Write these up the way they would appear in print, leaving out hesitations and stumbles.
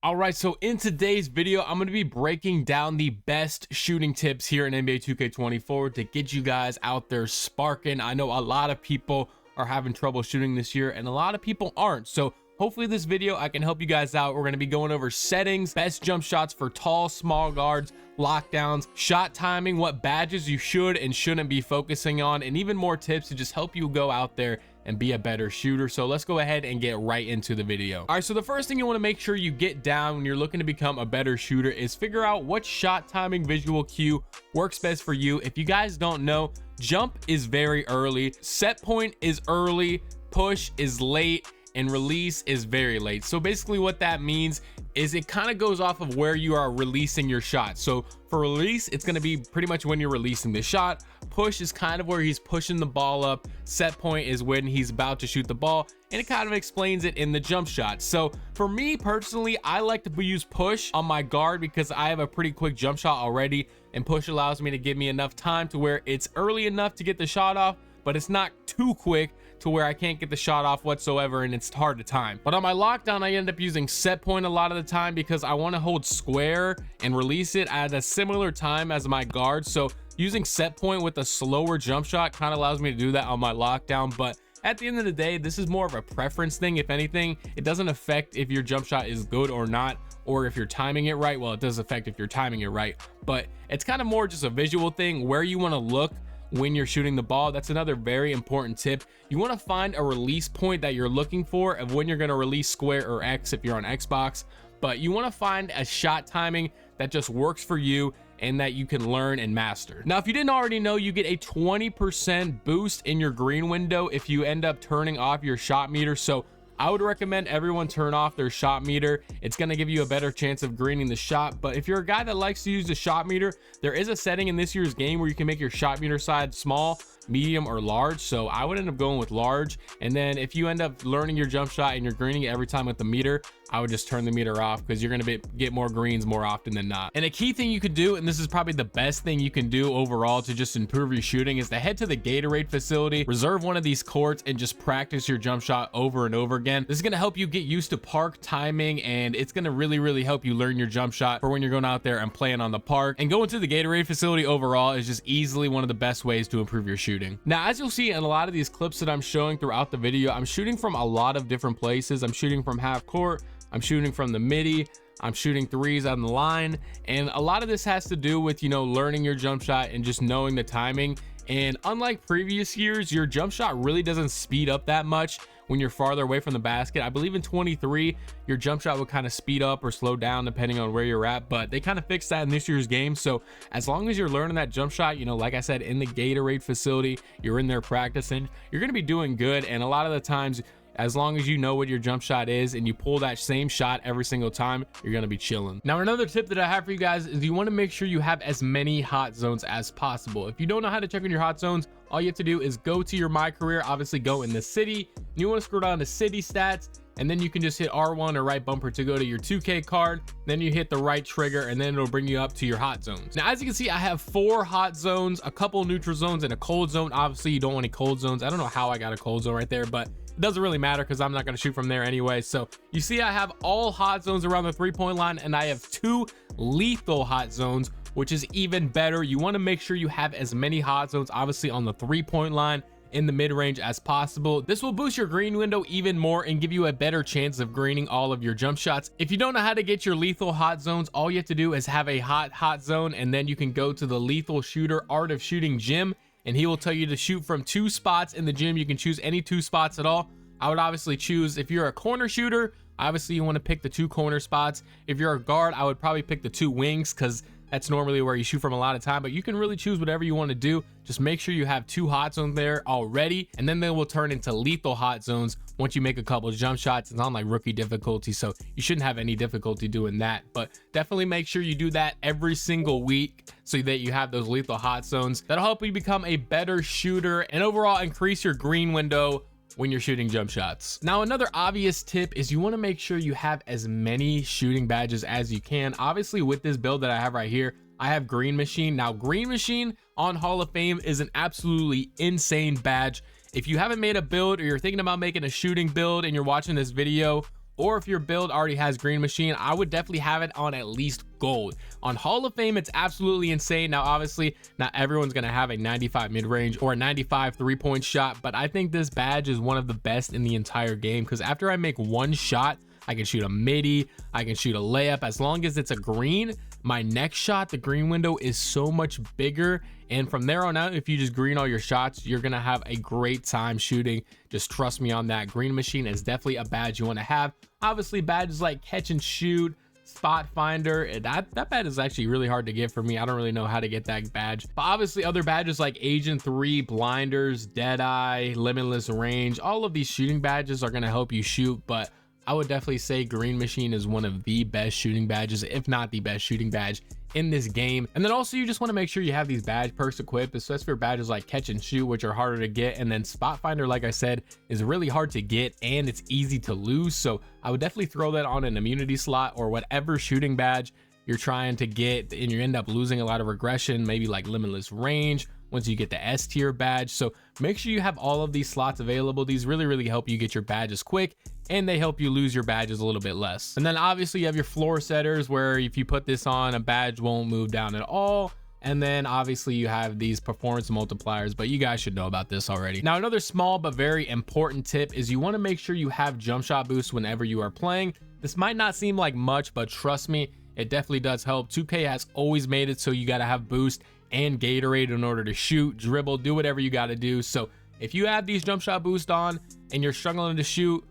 All right, so in today's video, I'm going to be breaking down the best shooting tips here in NBA 2K24 to get you guys out there sparking. I know a lot of people are having trouble shooting this year and a lot of people aren't. So hopefully this video, I can help you guys out. We're going to be going over settings, best jump shots for tall, small guards, lockdowns, shot timing, what badges you should and shouldn't be focusing on, and even more tips to just help you go out there and be a better shooter. So let's go ahead and get right into the video. All right, so the first thing you want to make sure you get down when you're looking to become a better shooter is figure out what shot timing visual cue works best for you. If you guys don't know, jump is very early, set point is early, push is late, and release is very late. So basically what that means is it kind of goes off of where you are releasing your shot. So for release, it's going to be pretty much when you're releasing the shot. Push is kind of where he's pushing the ball up. Set point is when he's about to shoot the ball, and it kind of explains it in the jump shot. So for me personally, I like to use push on my guard because I have a pretty quick jump shot already, and push allows me to give me enough time to where it's early enough to get the shot off, but it's not too quick to where I can't get the shot off whatsoever and it's hard to time. But on my lockdown, I end up using set point a lot of the time because I want to hold square and release it at a similar time as my guard. So using set point with a slower jump shot kind of allows me to do that on my lockdown. But at the end of the day, this is more of a preference thing. If anything, it doesn't affect if your jump shot is good or not, or if you're timing it right. Well, it does affect if you're timing it right, but it's kind of more just a visual thing where you want to look when you're shooting the ball. That's another very important tip. You want to find a release point that you're looking for of when you're going to release square or X if you're on Xbox, but you want to find a shot timing that just works for you and that you can learn and master. Now, if you didn't already know, you get a 20% boost in your green window if you end up turning off your shot meter. So I would recommend everyone turn off their shot meter. It's going to give you a better chance of greening the shot. But if you're a guy that likes to use the shot meter, there is a setting in this year's game where you can make your shot meter size small, medium, or large. So I would end up going with large. And then if you end up learning your jump shot and you're greening it every time with the meter, I would just turn the meter off because you're going to get more greens more often than not. And a key thing you could do, and this is probably the best thing you can do overall to just improve your shooting, is to head to the Gatorade facility, reserve one of these courts, and just practice your jump shot over and over again. This is going to help you get used to park timing, and it's going to really help you learn your jump shot for when you're going out there and playing on the park. And going to the Gatorade facility overall is just easily one of the best ways to improve your shooting. Now, as you'll see in a lot of these clips that I'm showing throughout the video, I'm shooting from a lot of different places. I'm shooting from half court, I'm shooting from the midi, I'm shooting threes on the line, and a lot of this has to do with, you know, learning your jump shot and just knowing the timing. And unlike previous years, your jump shot really doesn't speed up that much when you're farther away from the basket. I believe in 23, your jump shot would kind of speed up or slow down depending on where you're at, but they kind of fixed that in this year's game. So as long as you're learning that jump shot, you know, like I said, in the Gatorade facility, you're in there practicing, you're going to be doing good. And a lot of the times, as long as you know what your jump shot is and you pull that same shot every single time, you're going to be chilling. Now, another tip that I have for you guys is you want to make sure you have as many hot zones as possible. If you don't know how to check on your hot zones, all you have to do is go to your My Career, obviously go in the city. You want to scroll down to city stats, and then you can just hit R1 or right bumper to go to your 2K card. Then you hit the right trigger, and then it'll bring you up to your hot zones. Now, as you can see, I have 4 hot zones, a couple neutral zones, and a cold zone. Obviously, you don't want any cold zones. I don't know how I got a cold zone right there, but it doesn't really matter because I'm not going to shoot from there anyway. So you see I have all hot zones around the 3-point line, and I have 2 lethal hot zones, which is even better. You want to make sure you have as many hot zones, obviously, on the 3-point line in the mid-range as possible. This will boost your green window even more and give you a better chance of greening all of your jump shots. If you don't know how to get your lethal hot zones, all you have to do is have a hot zone, and then you can go to the Lethal Shooter Art of Shooting gym, and he will tell you to shoot from 2 spots in the gym. You can choose any 2 spots at all. I would obviously choose, if you're a corner shooter, obviously you want to pick the 2 corner spots. If you're a guard, I would probably pick the 2 wings because that's normally where you shoot from a lot of time, but you can really choose whatever you want to do. Just make sure you have 2 hot zones there already, and then they will turn into lethal hot zones once you make a couple of jump shots. It's on like rookie difficulty, so you shouldn't have any difficulty doing that, but definitely make sure you do that every single week so that you have those lethal hot zones. That'll help you become a better shooter and overall increase your green window when you're shooting jump shots. Now, another obvious tip is you want to make sure you have as many shooting badges as you can. Obviously, with this build that I have right here, I have Green Machine. Now, Green Machine on Hall of Fame is an absolutely insane badge. If you haven't made a build or you're thinking about making a shooting build and you're watching this video, or if your build already has green machine, I would definitely have it on at least gold. On Hall of Fame, it's absolutely insane. Now, obviously, not everyone's gonna have a 95 mid-range or a 95 three-point shot, but I think this badge is one of the best in the entire game, because after I make one shot, I can shoot a midi, I can shoot a layup. As long as it's a green, my next shot, the green window is so much bigger. And from there on out, if you just green all your shots, you're gonna have a great time shooting. Just trust me on that. Green machine is definitely a badge you wanna have. Obviously, badges like catch and shoot, spot finder, that badge is actually really hard to get for me. I don't really know how to get that badge. But obviously other badges like Agent 3, blinders, deadeye, limitless range, all of these shooting badges are gonna help you shoot, but I would definitely say green machine is one of the best shooting badges, if not the best shooting badge in this game. And then also you just want to make sure you have these badge perks equipped, especially for badges like catch and shoot, which are harder to get. And then spot finder, like I said, is really hard to get and it's easy to lose. So I would definitely throw that on an immunity slot or whatever shooting badge you're trying to get, and you end up losing a lot of regression, maybe like limitless range once you get the S tier badge. So make sure you have all of these slots available. These really help you get your badges quick, and they help you lose your badges a little bit less. And then obviously you have your floor setters, where if you put this on, a badge won't move down at all. And then obviously you have these performance multipliers, but you guys should know about this already. Now, another small but very important tip is you want to make sure you have jump shot boost whenever you are playing. This might not seem like much, but trust me, it definitely does help. 2K has always made it so you got to have boost and Gatorade in order to shoot, dribble, do whatever you got to do. So if you have these jump shot boost on and you're struggling to shoot,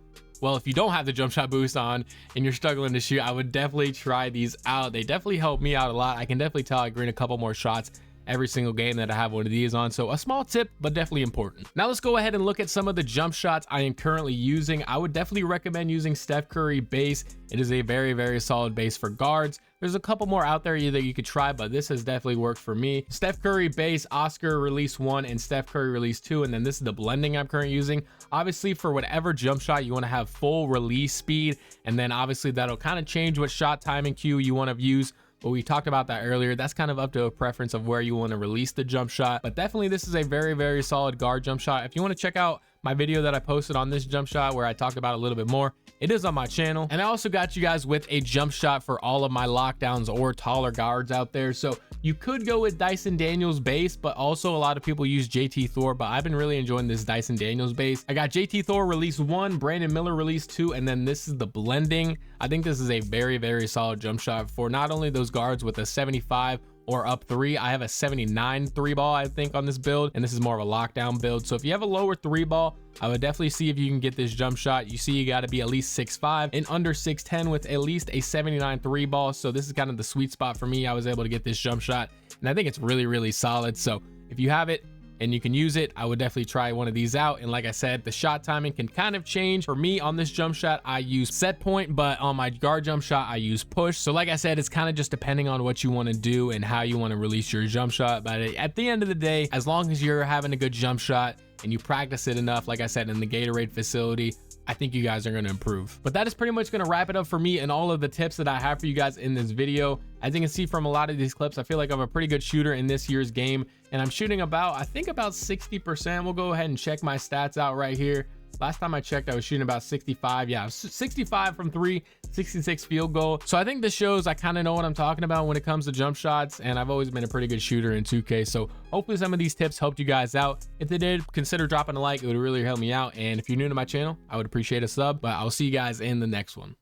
well, if you don't have the jump shot boost on and you're struggling to shoot, I would definitely try these out. They definitely help me out a lot. I can definitely tell I green a couple more shots every single game that I have one of these on. So a small tip, but definitely important. Now let's go ahead and look at some of the jump shots I am currently using. I would definitely recommend using Steph Curry base. It is a very solid base for guards. There's a couple more out there that you could try, but this has definitely worked for me. Steph Curry base, Oscar release 1, and Steph Curry release 2. And then this is the blending I'm currently using. Obviously, for whatever jump shot, you want to have full release speed. And then obviously that'll kind of change what shot timing cue you want to use. But we talked about that earlier. That's kind of up to a preference of where you want to release the jump shot. But definitely this is a very solid guard jump shot. If you want to check out my video that I posted on this jump shot where I talked about it a little bit more, it is on my channel. And I also got you guys with a jump shot for all of my lockdowns or taller guards out there. So you could go with Dyson Daniels base, but also a lot of people use JT Thor, but I've been really enjoying this Dyson Daniels base. I got JT Thor release 1, Brandon Miller release 2, and then this is the blending. I think this is a very solid jump shot for not only those guards with a 75 or up 3. I have a 79 3 ball, I think, on this build, and this is more of a lockdown build. So if you have a lower 3 ball, I would definitely see if you can get this jump shot. You see you got to be at least 6'5" and under 6'10" with at least a 79 3 ball. So this is kind of the sweet spot for me. I was able to get this jump shot, and I think it's really solid. So if you have it and you can use it, I would definitely try one of these out. And like I said, the shot timing can kind of change. For me on this jump shot, I use set point, but on my guard jump shot, I use push. So like I said, it's kind of just depending on what you want to do and how you want to release your jump shot. But at the end of the day, as long as you're having a good jump shot and you practice it enough, like I said, in the Gatorade facility, I think you guys are going to improve. But that is pretty much going to wrap it up for me and all of the tips that I have for you guys in this video. As you can see from a lot of these clips, I feel like I'm a pretty good shooter in this year's game, and I'm shooting about, I think about 60%. We'll go ahead and check my stats out right here. Last time I checked, I was shooting about 65. Yeah, 65 from 3, 66 field goal. So I think this shows I kind of know what I'm talking about when it comes to jump shots, and I've always been a pretty good shooter in 2K. So hopefully some of these tips helped you guys out. If they did, consider dropping a like. It would really help me out. And if you're new to my channel, I would appreciate a sub, but I'll see you guys in the next one.